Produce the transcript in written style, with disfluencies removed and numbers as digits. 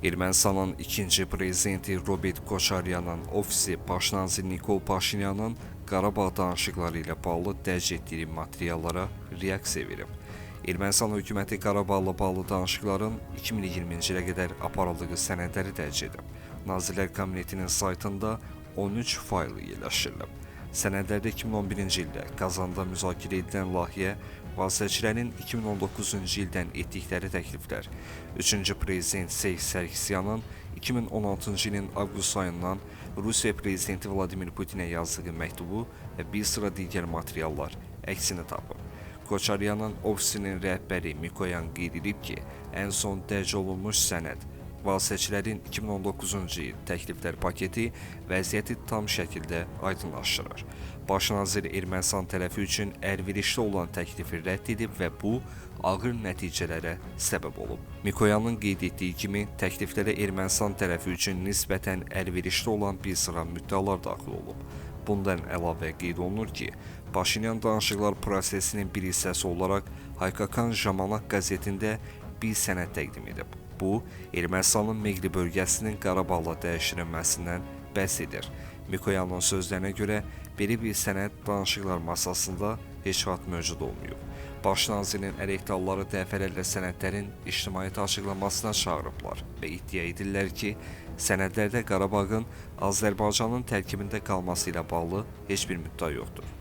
Ermənistanın ikinci prezidenti Robert Koçaryanın ofisi baş nazir Nikol Paşinyanın Qarabağ danışıqları ilə bağlı dərc etdiyi materiallara reaksiya verib. Ermənistan hökuməti Qarabağla bağlı danışıqların 2020-ci ilə qədər aparıldığı sənədləri dərc edib. Nazirlər Kabinetinin saytında 13 faylı yerləşdirilib. Sənədlərdə 2011-ci ildə Qazanda müzakirə edilən layihə, vasitəçilərin 2019-cu ildən etdikləri təkliflər, 3-cü prezident Serj Sarkisyanın 2016-cı ilin avqust ayından Rusiya prezidenti Vladimir Putinə yazdığı məktubu və bir sıra digər materiallar əksini tapıb. Koçaryanın ofisinin rəhbəri Mikoyan qeyd edib ki, ən son dərc olunmuş sənəd vasitəçilərin 2019-cu il təkliflər paketi vəziyyəti tam şəkildə aydınlaşdırır. Baş nazir Ermənistan tərəfi üçün əlverişli olan təklifi rədd edib və bu, ağır nəticələrə səbəb olub. Mikoyanın qeyd etdiyi kimi, təkliflərə Ermənistan tərəfi üçün nisbətən əlverişli olan bir sıra müddəalar daxil olub. Bundan əlavə qeyd olunur ki, Paşinyan danışıqlar prosesinin bir hissəsi olaraq Haykakan Jamanak qəzetində bir sənəd təqdim edib. Bu, Ermənistanın Meqli bölgəsinin Qarabağla dəyişdirilməsindən bəhs edir. Mikoyanın sözlərinə görə, belə bir sənəd danışıqlar masasında heç vaxt mövcud olmayıb. Baş nazirin əleyhdarları dəfələrlə sənədlərin ictimaiyyətə açıqlanmasına çağırıblar və iddia edirlər ki, sənədlərdə Qarabağın Azərbaycanın tərkibində qalması ilə bağlı heç bir müddəa yoxdur.